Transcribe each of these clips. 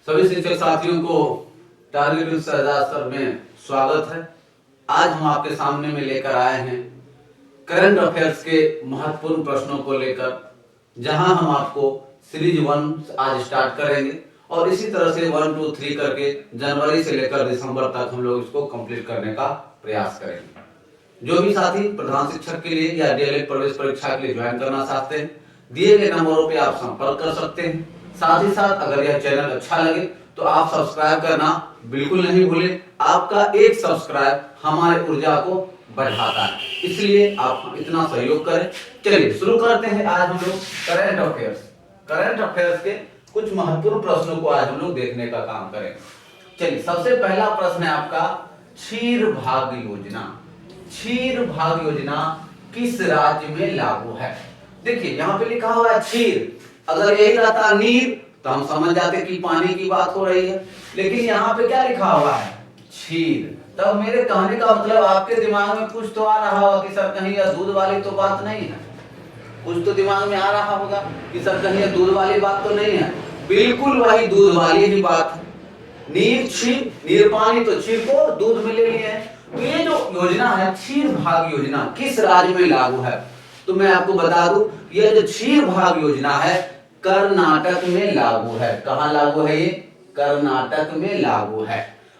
सभी शिक्षक साथियों को टारगेट सर में स्वागत है। आज हम आपके सामने में लेकर आए हैं करंट अफेयर्स के महत्वपूर्ण प्रश्नों को लेकर, जहां हम आपको सीरीज 1 आज स्टार्ट करेंगे और इसी तरह से 1, 2, 3 करके जनवरी से लेकर दिसंबर तक हम लोग इसको कंप्लीट करने का प्रयास करेंगे। जो भी साथी प्रधान शिक्षक के लिए या डीएलएड प्रवेश परीक्षा के लिए ज्वाइन करना चाहते हैं, दिए गए नंबरों पे आप संपर्क कर सकते हैं। साथ ही साथ अगर यह चैनल अच्छा लगे तो आप सब्सक्राइब करना बिल्कुल नहीं भूलें। आपका एक सब्सक्राइब हमारे ऊर्जा को बढ़ाता है, इसलिए आप इतना सहयोग करें। चलिए शुरू करते हैं। आज हम लोग करंट अफेयर्स के कुछ महत्वपूर्ण प्रश्नों को आज हम लोग देखने का काम करेंगे। चलिए, सबसे पहला प्रश्न है आपका, क्षीर भाग्य योजना। क्षीर भाग्य योजना किस राज्य में लागू है? देखिए यहाँ पे लिखा हुआ है क्षीर। अगर यही रहता नीर तो हम समझ जाते कि पानी की बात हो रही है, लेकिन यहाँ पे क्या लिखा हुआ है? क्षीर। तब मेरे कहने का मतलब आपके दिमाग में कुछ तो आ रहा होगा कि सर कहीं यह दूध वाली तो बात नहीं है। कुछ तो दिमाग में आ रहा होगा कि सर कहीं यह दूध वाली बात तो नहीं है। बिल्कुल वही दूध वाली ही बात है। नीर क्षीर, नीर पानी, तो क्षीर को दूध में ले लिए। तो ये जो योजना है क्षीर भाग्य योजना किस राज्य में लागू है? तो मैं आपको बता दूं, यह जो क्षीर भाग्य योजना है कर्नाटक में लागू है। कहां लागू है? ये कर्नाटक में लागू है।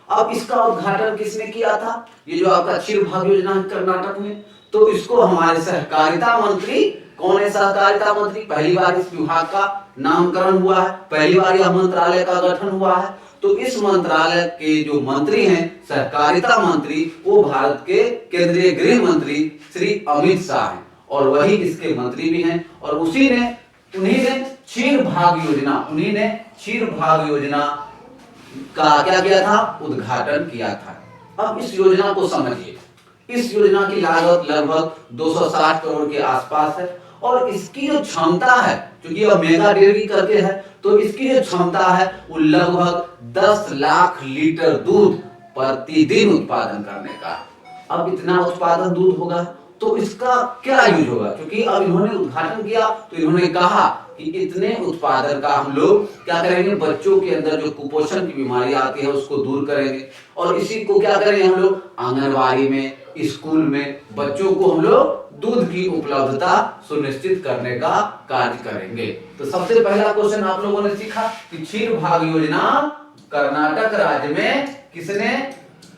अब इसका उद्घाटन किसने किया था? ये जो आपका क्षीर भाग्य योजना है कर्नाटक में, तो इसको हमारे सहकारिता मंत्री, कौन है सहकारिता मंत्री? पहली बार इस विभाग का नामकरण हुआ है, पहली बार यह मंत्रालय का गठन हुआ है। तो इस मंत्रालय के जो मंत्री हैं सहकारिता मंत्री, वो भारत के केंद्रीय गृह मंत्री श्री अमित शाह हैं और वही इसके मंत्री भी हैं। और उन्हीं ने क्षीर भाग्य योजना का क्या किया था? उद्घाटन किया था। अब इस योजना को समझिए। इस योजना की लागत लगभग 260 करोड़ के आसपास है और इसकी जो क्षमता है, क्योंकि यह मेगा डेयरी करके है, तो इसकी जो क्षमता है वो लगभग 10 लाख लीटर दूध प्रतिदिन उत्पादन करने का। अब इतना उत्पादन दूध होगा तो इसका क्या यूज होगा? क्योंकि अब इन्होंने उद्घाटन किया तो इन्होंने कहा कि इतने उत्पादन का हम लोग क्या करेंगे, बच्चों के अंदर जो कुपोषण की बीमारी आती है उसको दूर करेंगे और इसी को क्या करेंगे हम लोग, आंगनबाड़ी में, स्कूल में बच्चों को हम लोग दूध की उपलब्धता सुनिश्चित करने का कार्य करेंगे। तो सबसे पहला क्वेश्चन आप लोगों ने सीखा कि क्षीर भाग्य योजना कर्नाटक राज्य में किसने?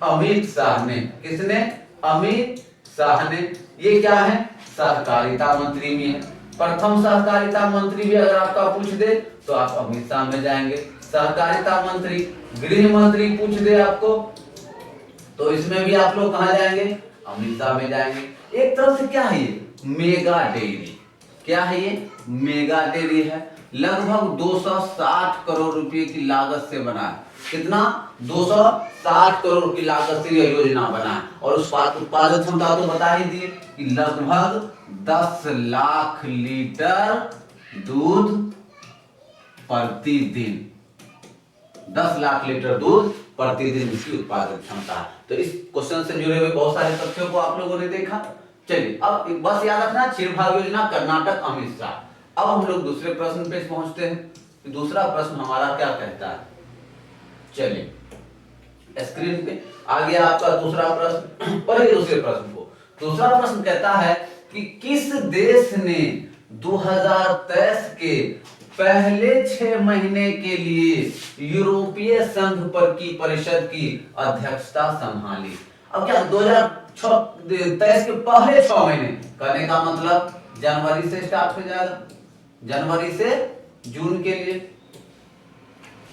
अमित शाह ने। किसने? अमित शाह ने। ये क्या है? सहकारिता मंत्री भी है। प्रथम सहकारिता मंत्री भी अगर आपका पूछ दे तो आप अमित शाह में जाएंगे। सहकारिता मंत्री, गृह मंत्री पूछ दे आपको तो इसमें भी आप लोग कहां जाएंगे? अमित शाह में जाएंगे। एक तरह से क्या है ये? Mega dairy. क्या है ये? मेगा डेयरी है। लगभग 260 करोड़ रुपए की लागत से बना है। कितना? 260 करोड़ की लागत से यह योजना बना है और उस उत्पादन क्षमता तो बता ही दिए कि लगभग 10 लाख लीटर दूध प्रतिदिन। 10 लाख लीटर दूध प्रतिदिन इसकी उत्पादन क्षमता है। तो इस क्वेश्चन से जुड़े हुए बहुत सारे तथ्यों को आप लोगों ने देखा। चलिए, अब बस याद रखना क्षीर भाग्य योजना कर्नाटक, अमित शाह। अब हम लोग दूसरे प्रश्न पे पहुंचते हैं। दूसरा प्रश्न हमारा क्या कहता है? चलिए स्क्रीन पे आ गया आपका दूसरा प्रश्न। पहले दूसरे प्रश्न को, दूसरा प्रश्न कहता है कि किस देश ने 2023 के पहले 6 महीने के लिए यूरोपीय संघ पर की परिषद की अध्यक्षता संभाली? अब क्या 2023 के पहले 6 महीने करने का मतलब जनवरी से स्टार्ट हो जाएगा, जनवरी से जून के लिए,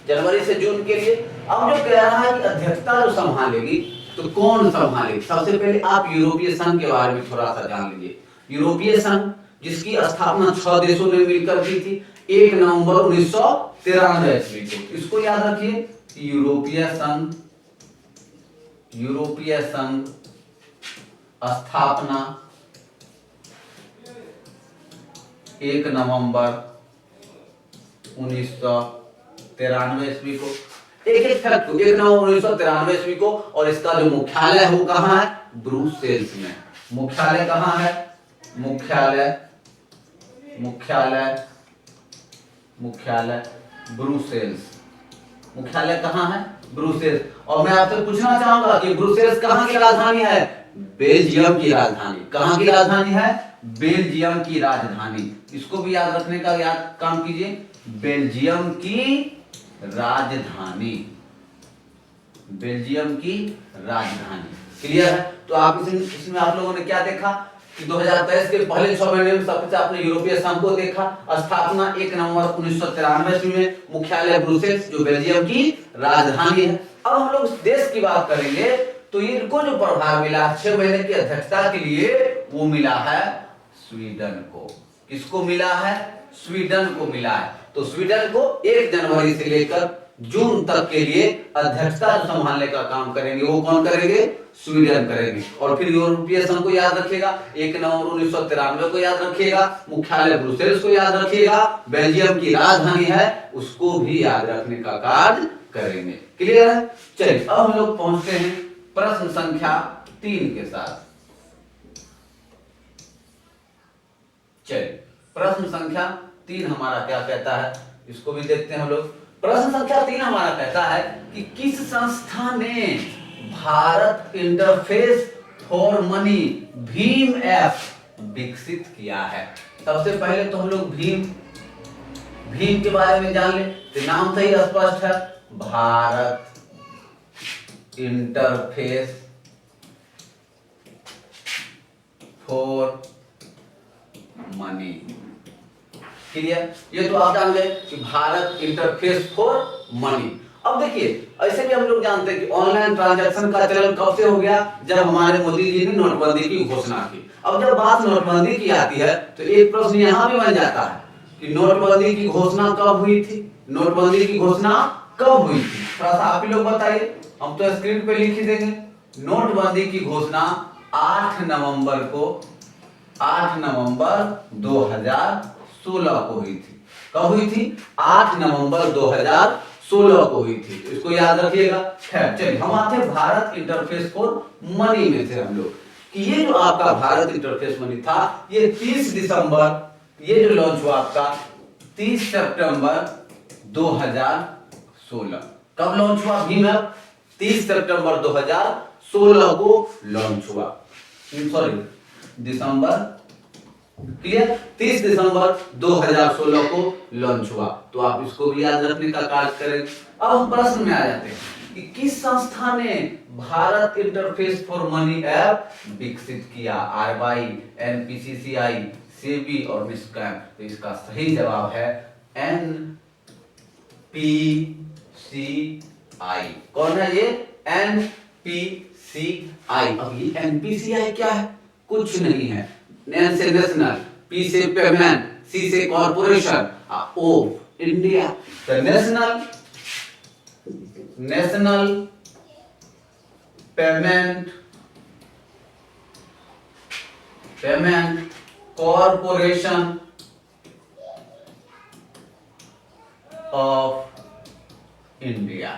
जनवरी से जून के लिए। अब जो कह रहा है कि अध्यक्षता जो संभालेगी तो कौन संभालेगी? सबसे पहले आप यूरोपीय संघ के बारे में थोड़ा सा जान लीजिए। यूरोपीय संघ जिसकी स्थापना 6 देशों ने मिलकर की थी 1 नवंबर 1993 ईस्वी को। इसको याद रखिए, यूरोपीय संघ स्थापना 1 नवंबर 1993 ईस्वी को। एक फैक्ट, 1 नवंबर 1993 ईस्वी को। और इसका जो मुख्यालय है वो कहां है? ब्रुसेल्स में। मुख्यालय कहां है? मुख्यालय ब्रुसेल्स मुख्यालय कहाँ है? ब्रुसेल्स। और मैं आपसे पूछना चाहूंगा कि ब्रुसेल्स कहाँ की राजधानी है? बेल्जियम की राजधानी। कहाँ की राजधानी है? बेल्जियम की राजधानी। इसको भी याद रखने का काम कीजिए, बेल्जियम की राजधानी, बेल्जियम की राजधानी। क्लियर है? तो आप इसमें आप लोगों ने क्या देखा कि 2023 के पहले 6 महीने में सबसे आपने यूरोपीय संघ को देखा। स्थापना 1 नवंबर 1993 में, मुख्यालय ब्रुसेल्स जो बेल्जियम की राजधानी है। अब हम लोग उस देश की बात करेंगे तो इनको जो प्रभार मिला 6 महीने की अध्यक्षता के लिए, वो मिला है स्वीडन को। किसको मिला है? स्वीडन को मिला है। तो स्वीडन को 1 जनवरी से लेकर जून तक के लिए अध्यक्षता संभालने का काम करेंगे। वो कौन करेंगे? स्वीडन करेंगे। और फिर यूरोपीय संघ को याद रखिएगा, 1 नवंबर 1993 को याद रखिएगा, मुख्यालय ब्रुसेल्स को याद रखिएगा, बेल्जियम की राजधानी है उसको भी याद रखने का कार्य करेंगे। क्लियर है? चलिए अब हम लोग पहुंचते हैं प्रश्न संख्या 3 के साथ। चलिए प्रश्न संख्या 3 हमारा क्या कहता है, इसको भी देखते हैं हम लोग। प्रश्न संख्या 3 हमारा कहता है कि किस संस्था ने Bharat interface for money Bhim app विकसित किया है? सबसे पहले तो हम लोग भीम के बारे में जान ले। तो नाम से ही स्पष्ट है, Bharat interface for money. Clear? ये तो आप जान गए कि भारत इंटरफेस फॉर मनी। अब देखिए, ऐसे भी हम लोग जानते हैं कि ऑनलाइन ट्रांजैक्शन का चलन कब से हो गया? जब हमारे मोदी जी ने नोटबंदी की घोषणा की। अब जब बात नोटबंदी की आती है तो एक प्रश्न यहाँ भी बन जाता है कि नोटबंदी की घोषणा कब हुई थी? नोटबंदी की घोषणा कब हुई थी? थोड़ा सा आप ही लोग बताइए, हम तो स्क्रीन पे लिख ही देंगे। नोटबंदी की घोषणा 8 नवंबर 2016 को हुई थी। कब हुई थी? 8 नवंबर 2016 को हुई थी। तो इसको याद रखिएगा। खैर चलिए हम आते हैं भारत इंटरफेस फॉर मनी में से हम लोग कि ये जो आपका भारत इंटरफेस मनी था, ये 30 दिसंबर, ये जो लॉन्च हुआ आपका 30 सितंबर 2016। कब लॉन्च हुआ भीम ऐप? 30 सितंबर 2016 को लॉन्च हुआ। सॉरी, दिसंबर, क्लियर? 30 दिसंबर 2016 को लॉन्च हुआ। तो आप इसको भी याद रखने का कार्य करेंगे। अब हम प्रश्न में आ जाते हैं कि किस संस्था ने Bharat interface for money app विकसित किया? आरबीआई, एनपीसीसीआई, सेबी और निष्कैम। तो इसका सही जवाब है एनपीसीआई। कौन है ये? एनपीसीआई। अब ये एनपीसीआई क्या है? कुछ नहीं है। एन से नेशनल, पी से पेमेंट, सी से कॉर्पोरेशन, ओ इंडिया। तो national payment corporation of India.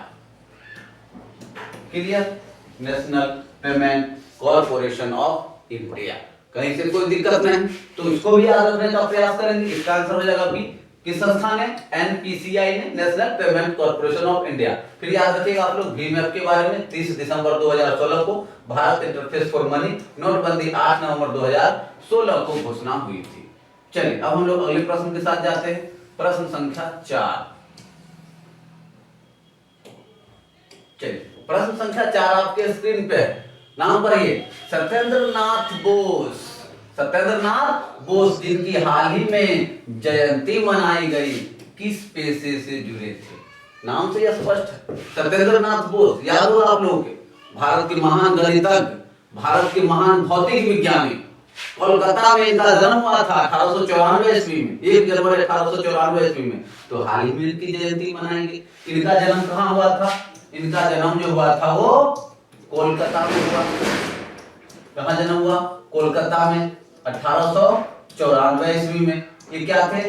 Clear? National payment corporation of India. कहीं से कोई दिक्कत नहीं, तो इसको भी याद रखने का प्रयास करेंगे। इसका आंसर हो जाएगा बी। किस संस्था ने? एनपीसीआई ने, national payment corporation of India. फिर याद रखिएगा आप लोग भीम ऐप के बारे में। 30 दिसंबर 2016 को भारत इंटरफेस फॉर मनी, नोटबंदी 8 नवंबर 2016 को घोषणा हुई थी। चलिए अब हम लोग अगले प्रश्न के साथ जाते हैं। प्रश्न संख्या 4। चलिए प्रश्न संख्या 4 आपके स्क्रीन पे है। नाम पढ़िए, सत्येंद्र नाथ बोस। सत्येंद्र नाथ बोस जिनकी हाल ही में जयंती मनाई गई, किस पेशे से जुड़े थे? नाम से यह स्पष्ट है, सत्येंद्र नाथ बोस। याद होगा आप लोगों के, भारत के महान गणितज्ञ, भारत के महान भौतिक विज्ञानी। कोलकाता में इनका जन्म हुआ था 1894 ईस्वी में, 1 जनवरी 1894 ईस्वी में। तो हाल ही में इनकी जयंती मनाई गई। इनका जन्म कहाँ हुआ था? इनका जन्म जो हुआ था वो कोलकाता में हुआ। कहाँ जन्म हुआ? कोलकाता में 1894 ईस्वी में। ये क्या थे?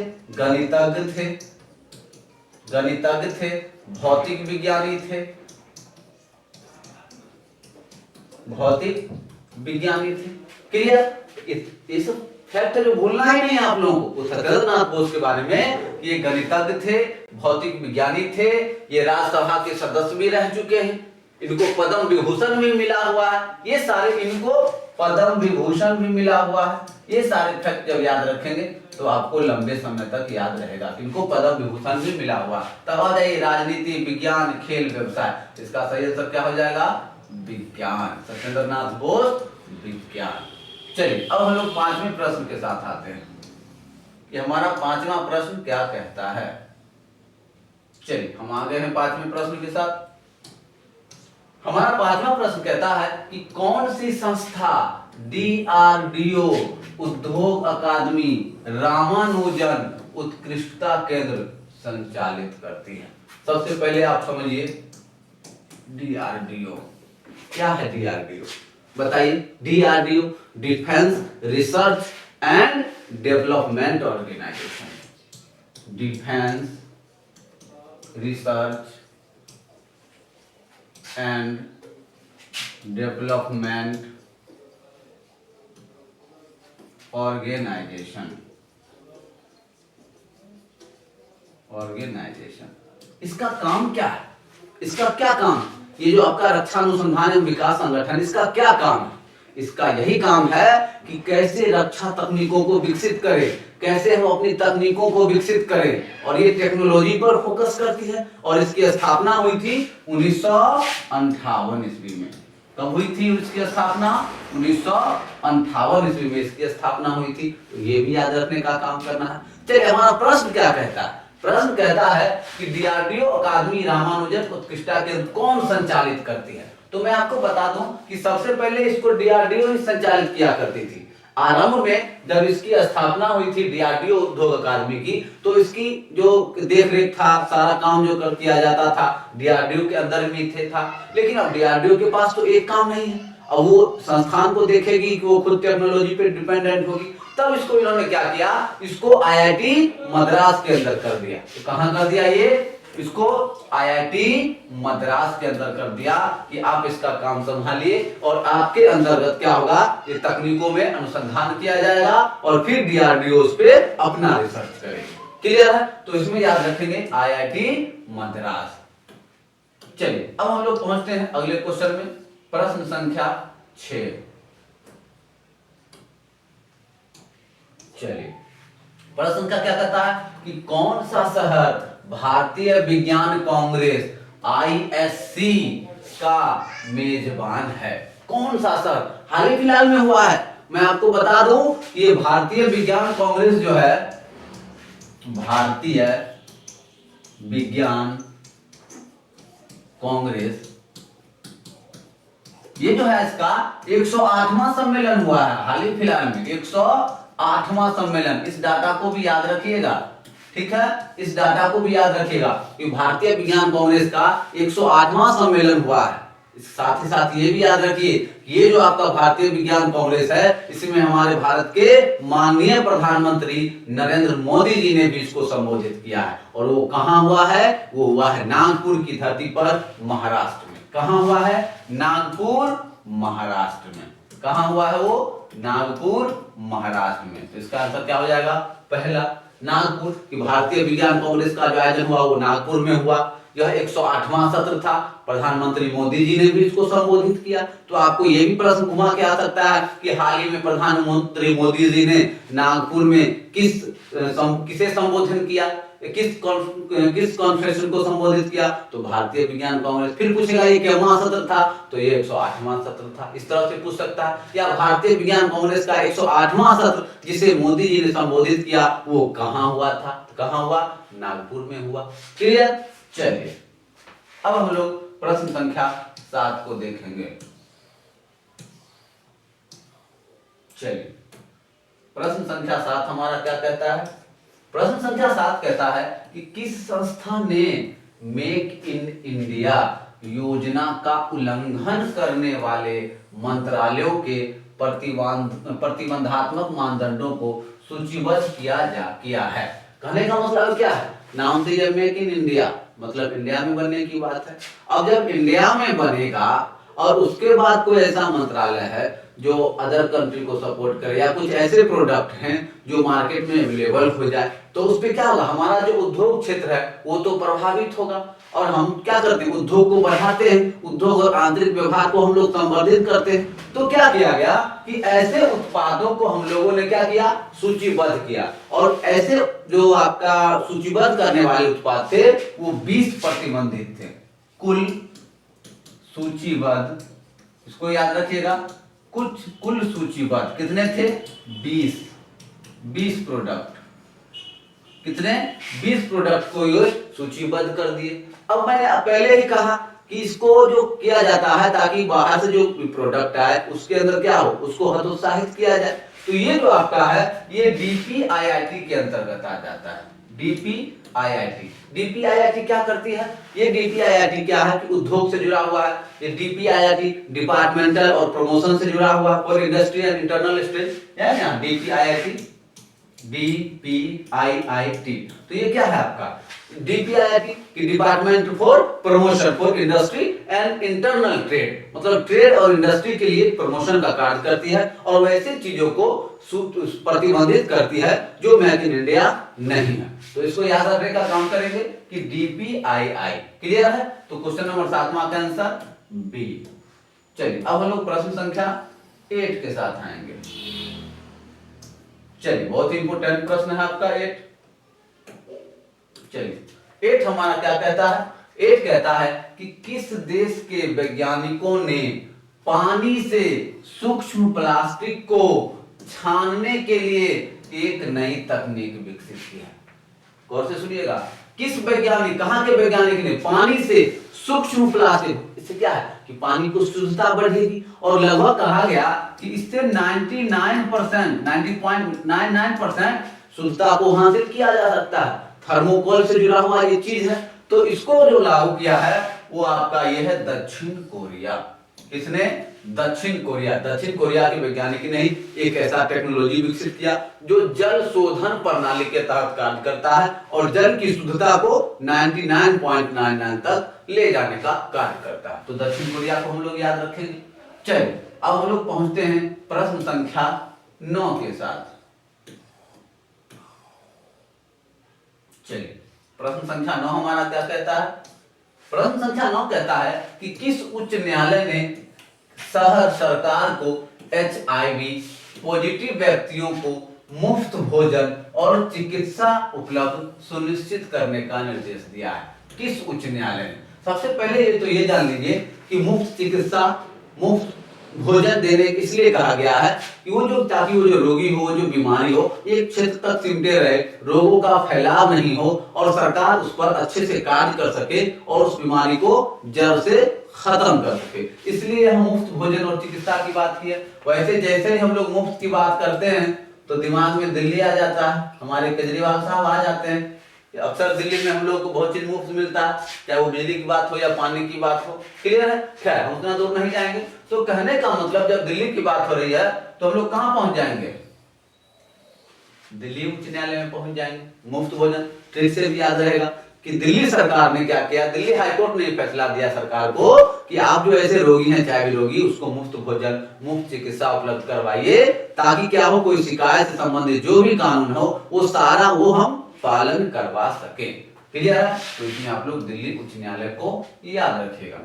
गणितज्ञ थे, भौतिक विज्ञानी थे, भौतिक विज्ञानी थे। क्लियर? ये सब फैक्ट जो भूलना ही नहीं है आप लोगों को। सत्येंद्र नाथ बोस के बारे में, ये गणितज्ञ थे, भौतिक विज्ञानी थे, ये राज्यसभा के सदस्य भी रह चुके हैं, इनको पद्म विभूषण भी मिला हुआ है, ये सारे इनको पद्म विभूषण भी मिला हुआ है। ये सारे फैक्ट जब याद रखेंगे तो आपको लंबे समय तक याद रहेगा, इनको पद्म विभूषण भी मिला हुआ। तब आ जाइए राजनीति, विज्ञान, खेल, व्यवसाय, इसका सही आंसर क्या हो जाएगा? विज्ञान। सत्येंद्र नाथ बोस विज्ञान। चलिए अब हम लोग 5वें प्रश्न के साथ आते हैं कि हमारा 5वां प्रश्न क्या कहता है। चलिए हम आ गए हैं 5वें प्रश्न के साथ। हमारा 5वां प्रश्न कहता है कि कौन सी संस्था DRDO, उद्योग अकादमी, रामानुजन उत्कृष्टता केंद्र संचालित करती है? सबसे पहले आप समझिए DRDO क्या है। DRDO बताइए। DRDO defence research and development organisation. Defence research and development organisation. इसका काम क्या है? इसका क्या काम? ये जो आपका रक्षा अनुसंधान एवं विकास संगठन, इसका क्या काम है? इसका यही काम है कि कैसे रक्षा तकनीकों को विकसित करें, कैसे हम अपनी तकनीकों को विकसित करें, और ये टेक्नोलॉजी पर फोकस करती है। और इसकी स्थापना हुई थी 1958 ईस्वी में। कब हुई थी इसकी स्थापना? 1958 ईस्वी में इसकी स्थापना हुई थी। तो ये भी याद रखने का काम करना है। चलिए हमारा प्रश्न क्या कहता है? प्रश्न कहता है कि DRDO अकादमी रामानुजन उत्कृष्टता केंद्र कौन संचालित करती है? तो मैं आपको बता दूं कि सबसे पहले इसको DRDO ही संचालित किया करती थी। आरंभ में जब इसकी स्थापना हुई थी DRDO उद्योग अकादमी की, तो इसकी जो देखरेख था, सारा काम जो किया जाता था DRDO के अंदर में था। लेकिन अब DRDO के पास तो एक काम नहीं है, अब वो संस्थान को देखेगी कि वो खुद टेक्नोलॉजी पे डिपेंडेंट होगी। तब इसको इन्होंने क्या किया? इसको IIT मद्रास के अंदर कर दिया। तो कहां कर दिया? ये इसको IIT मद्रास के अंदर कर दिया कि आप इसका काम संभालिए और आपके अंतर्गत क्या होगा? ये तकनीकों में अनुसंधान किया जाएगा और फिर DRDO उस पे अपना रिसर्च करेगी। क्लियर है? तो इसमें याद रखेंगे IIT मद्रास। चलिए अब हम लोग पहुंचते हैं अगले क्वेश्चन में, प्रश्न संख्या 6। चलिए प्रश्न का क्या कहता है कि कौन सा शहर भारतीय विज्ञान कांग्रेस ISC का मेजबान है? कौन सा शहर? हाल ही फिलहाल में हुआ है। मैं आपको बता दूं कि ये भारतीय विज्ञान कांग्रेस जो है, भारतीय विज्ञान कांग्रेस, ये जो है इसका 108वां सम्मेलन हुआ है हाल ही फिलहाल में। 108वां सम्मेलन, इस डाटा को भी याद रखिएगा, ठीक है? इस डाटा को भी याद रखिएगा कि भारतीय विज्ञान कांग्रेस का 108वां सम्मेलन हुआ है। साथ ही साथ ये भी याद रखिए, ये जो आपका भारतीय विज्ञान कांग्रेस है, इसमें हमारे भारत के माननीय प्रधानमंत्री नरेंद्र मोदी जी ने भी इसको संबोधित किया है। और वो कहां हुआ है? वो हुआ है नागपुर की धरती पर, महाराष्ट्र में। कहां हुआ है? नागपुर, महाराष्ट्र में। कहां हुआ है वो? नागपुर, महाराष्ट्र में। तो इसका आंसर क्या हो जाएगा? पहला नागपुर। कि भारतीय विज्ञान कांग्रेस का जो आयोजन हुआ वो नागपुर में हुआ। यह 108वां सत्र था। प्रधानमंत्री मोदी जी ने भी इसको संबोधित किया। तो आपको यह भी प्रश्न घुमा के आ सकता है कि हाल ही में प्रधानमंत्री मोदी जी ने नागपुर में किसे संबोधन किया, किस कॉन्फ्रेंस को संबोधित किया? तो भारतीय विज्ञान कांग्रेस। फिर पूछेगा ये कितवां सत्र था? तो ये 108वां सत्र था। इस तरह से पूछ सकता है। या भारतीय विज्ञान कांग्रेस का 108वां सत्र जिसे मोदी जी ने संबोधित किया वो कहां हुआ था? कहां हुआ? नागपुर में हुआ। क्लियर? चलिए अब हम लोग प्रश्न संख्या 7 को देखेंगे। चलिए प्रश्न संख्या 7 हमारा क्या कहता है? प्रश्न संख्या 7 कहता है कि किस संस्था ने मेक इन इंडिया योजना का उल्लंघन करने वाले मंत्रालयों के प्रतिबंधात्मक मानदंडों को सूचीबद्ध किया है? कहने का मतलब क्या है? नाम से ये मेक इन इंडिया मतलब इंडिया में बनने की बात है। अब जब इंडिया में बनेगा और उसके बाद कोई ऐसा मंत्रालय है जो अदर कंट्री को सपोर्ट करे, या कुछ ऐसे प्रोडक्ट हैं जो मार्केट में अवेलेबल हो जाए, तो उस पे क्या होगा, हमारा जो उद्योग क्षेत्र है वो तो प्रभावित होगा। और हम क्या करते हैं, उद्योग को बढ़ाते हैं, उद्योग और आंतरिक व्यवहार को हम लोग संवर्धित करते हैं। तो क्या किया गया कि ऐसे उत्पादों को हम लोगों ने क्या किया, सूचीबद्ध किया। और ऐसे जो आपका सूचीबद्ध करने वाले उत्पाद थे वो 20 प्रतिबंधित थे। कुल सूचीबद्ध, इसको याद रखिएगा, कुल सूचीबद्ध कितने थे, 20 प्रोडक्ट। कितने, 20 प्रोडक्ट को ये सूचीबद्ध कर दिए। अब मैंने पहले ही कहा कि इसको जो किया जाता है ताकि बाहर से जो प्रोडक्ट आए उसके अंदर क्या हो, उसको हतोत्साहित किया जाए। तो ये जो आपका है ये DPIIT के अंतर्गत आ जाता है। DPIIT क्या करती है, ये DPIIT क्या है कि उद्योग से जुड़ा हुआ है। ये DPIIT डिपार्टमेंटल और प्रमोशन से जुड़ा हुआ, और इंडस्ट्री एंड इंटरनल स्टेज है ना, DPIIT। तो ये क्या है आपका DPIIT की department for promotion for industry and internal trade, मतलब ट्रेड और इंडस्ट्री के लिए प्रमोशन का कार्य करती है और वैसे चीजों को प्रतिबंधित करती है जो मेक इन इंडिया नहीं है। तो इसको याद रखने का काम करेंगे कि DPII। क्लियर है? तो क्वेश्चन नंबर 7 का आंसर बी। चलिए अब हम लोग प्रश्न संख्या 8 के साथ आएंगे। चलिए बहुत ही इंपोर्टेंट प्रश्न है आपका 8। चलिए 8 हमारा क्या कहता है, 8 कहता है कि किस देश के वैज्ञानिकों ने पानी से सूक्ष्म प्लास्टिक को छानने के लिए एक नई तकनीक विकसित की है। गौर से सुनिएगा, किस वैज्ञानिक, कहां के वैज्ञानिक ने पानी से सूक्ष्म प्लास्टिक, इससे क्या है कि पानी को शुद्धता बढ़ेगी और लगभग कहा गया कि इससे 99% 90.99% शुद्धता को हासिल किया जा सकता है। थर्मोकोल से जुड़ा हुआ ये चीज है। तो इसको जो लागू किया है वो आपका ये है दक्षिण कोरिया। किसने, दक्षिण कोरिया। दक्षिण कोरिया के वैज्ञानिक ने एक ऐसा टेक्नोलॉजी विकसित किया जो जल शोधन प्रणाली के तहत कार्य करता है और जल की शुद्धता को 99.99 तक ले जाने का कार्य करता है। तो दक्षिण कोरिया को हम लोग याद रखेंगे। चलिए अब हम लोग पहुंचते हैं प्रश्न संख्या 9 के साथ। चलिए प्रश्न संख्या 9 हमारा क्या कहता है, प्रश्न संख्या 9 कहता है कि किस उच्च न्यायालय ने शहर सरकार को HIV पॉजिटिव व्यक्तियों को मुफ्त भोजन और चिकित्सा उपलब्ध सुनिश्चित करने का निर्देश दिया है। किस उच्च न्यायालय ने? सबसे पहले तो ये जान लीजिए कि मुफ्त चिकित्सा, मुफ्त भोजन देने इसलिए कहा गया है कि वो जो, ताकि वो जो रोगी हो, जो बीमारी हो, एक क्षेत्र तक सिमटे रहे, रोगों का फैलाव नहीं हो और सरकार उस पर अच्छे से कार्य कर सके और उस बीमारी को जड़ से खत्म कर सके। इसलिए हम मुफ्त भोजन और चिकित्सा की बात की है। वैसे जैसे ही हम लोग मुफ्त की बात करते हैं तो दिमाग में दिल्ली आ जाता है, हमारे केजरीवाल साहब आ जाते हैं। अक्सर दिल्ली में हम लोग को बहुत चीज मुफ्त मिलता है, चाहे वो बिजली की बात हो या पानी की बात हो। क्लियर है? खैर हम उतना दूर नहीं जाएंगे। तो कहने का मतलब जब दिल्ली की बात हो रही है तो हम लोग कहां पहुंच जाएंगे, दिल्ली उच्च न्यायालय में पहुंच जाएंगे। मुफ्त भोजन ट्रिक से भी याद रहेगा कि दिल्ली सरकार ने क्या किया, दिल्ली हाईकोर्ट ने फैसला दिया सरकार को कि आप जो ऐसे रोगी हैं, चाहे भी रोगी, उसको मुफ्त भोजन, मुफ्त चिकित्सा उपलब्ध करवाइए, ताकि क्या हो, कोई शिकायत से संबंधित जो भी कानून हो वो सारा वो हम पालन करवा सके। क्लियर है? तो इसमें आप लोग दिल्ली उच्च न्यायालय को याद रखिएगा।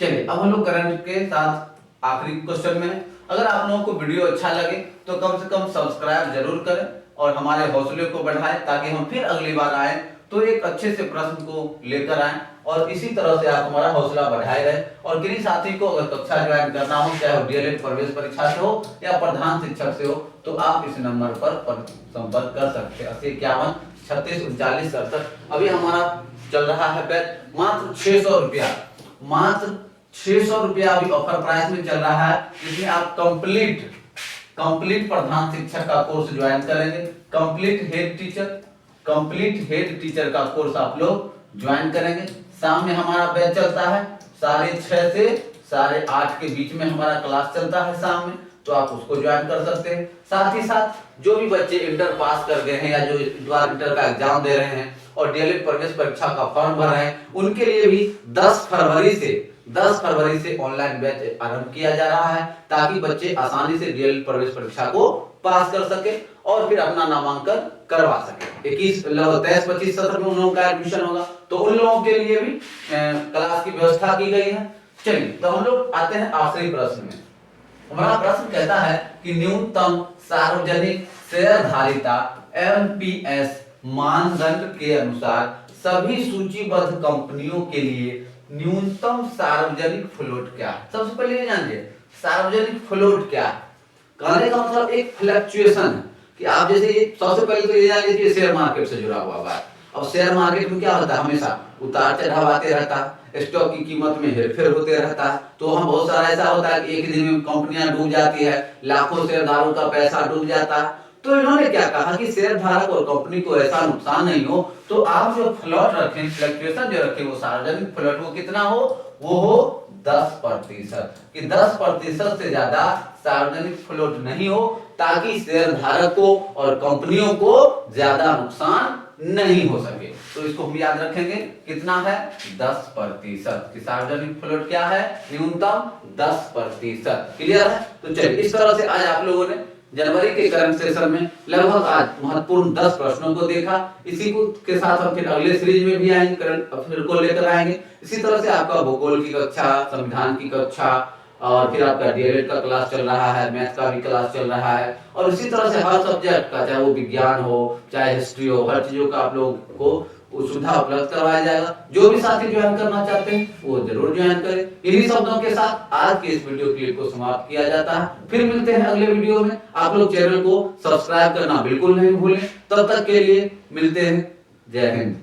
चलिए अब हम लोग करंट के साथ आखिरी क्वेश्चन में। अगर आप लोगों को वीडियो अच्छा लगे तो कम से कम सब्सक्राइब जरूर करें और हमारे हौसले को बढ़ाएं, ताकि हम फिर अगली बार आए तो एक अच्छे से प्रश्न को लेकर आए और इसी तरह से आप हमारा हौसला बढ़ाए रहे। और किन्हीं साथी को अगर कक्षा ज्वाइन करना हो, चाहे वो DLED प्रवेश परीक्षा से हो या प्रधान शिक्षक से हो, तो आप इस नंबर पर संपर्क कर सकते हैं। 8051 36 39 67। अभी हमारा चल रहा है बैच मात्र 600 रुपया, मात्र 600 रुपया अभी ऑफर प्राइस में चल रहा है। इसमें आप कंप्लीट प्रधान शिक्षक का कोर्स ज्वाइन करेंगे, कंप्लीट हेड टीचर का कोर्स आप लोग ज्वाइन करेंगे। शाम में हमारा बैच चलता है 6:30 से 8:30 के बीच में हमारा क्लास चलता है शाम में, तो आप उसको ज्वाइन कर सकते हैं। साथ ही साथ जो भी बच्चे इंटर पास कर गए हैं या जो इंटर का एग्जाम दे रहे हैं और DLED प्रवेश परीक्षा का फॉर्म भर रहे हैं, उनके लिए भी 10 फरवरी से 10 फरवरी से ऑनलाइन बैच आरंभ किया जा रहा है ताकि बच्चे आसानी से डीएलएड प्रवेश परीक्षा को पास कर सके और फिर अपना नामांकन करवा सके। 23-25 सत्र में उन लोगों का एडमिशन होगा, तो उन लोगों के लिए भी क्लास की व्यवस्था की गई है। चलिए, तो हम लोग आते हैं आखिरी प्रश्न में। हमारा प्रश्न कहता है कि न्यूनतम सार्वजनिक शेयरधारिता एमपीएस मानदंड के अनुसार सभी सूचीबद्ध कंपनियों के लिए न्यूनतम सार्वजनिक फ्लोट क्या है। सबसे पहले ये जानिए सार्वजनिक फ्लोट क्या है। कहने का मतलब एक फ्लक्चुएशन है कि आप जैसे ये सबसे पहले तो ये जान लीजिए शेयर मार्केट से जुड़ा हुआ बात। अब शेयर मार्केट में क्या होता है, हमेशा उतार चढ़ाव आते रहता है, स्टॉक की कीमत में हेरफेर होते रहता है। तो वहाँ बहुत सारा ऐसा होता है कि एक दिन में कंपनियां डूब जाती है, लाखों शेयरधारकों का पैसा डूब जाता है। तो इन्होंने क्या कहा कि शेयर धारक और कंपनी को ऐसा नुकसान नहीं हो, तो आप जो फ्लोट रखें, फ्लक्चुएशन जो रखें, वो सार्वजनिक फ्लोट वो कितना हो, वो हो 10%, कि 10% से ज्यादा सार्वजनिक फ्लोट नहीं हो, ताकि शेयर धारकों और कंपनियों को ज्यादा नुकसान नहीं हो सके। तो इसको हम याद रखेंगे, कितना है 10%, कि सार्वजनिक फ्लोट क्या है, न्यूनतम 10%। क्लियर है। तो चलिए, इस तरह से आज आप लोगों ने जनवरी के करंट सेशन में लगभग आज महत्वपूर्ण 10 प्रश्नों को देखा। इसी को के साथ हम फिर अगले सीरीज में भी आएंगे, करंट अफेयर को लेकर आएंगे। इसी तरह से आपका भूगोल की कक्षा, संविधान की कक्षा, और फिर आपका डीएलएड का क्लास चल रहा है, मैथ का भी क्लास चल रहा है, और इसी तरह से हर सब्जेक्ट का, चाहे वो विज्ञान हो चाहे हिस्ट्री हो, हर चीजों का आप लोगों को सुविधा उपलब्ध करवाया जाएगा। जो भी साथी ज्वाइन करना चाहते हैं वो जरूर ज्वाइन करें। इन्हीं शब्दों के साथ आज के इस वीडियो क्लिप को समाप्त किया जाता है। फिर मिलते हैं अगले वीडियो में। आप लोग चैनल को सब्सक्राइब करना बिल्कुल नहीं भूलें। तब तक के लिए मिलते हैं। जय हिंद।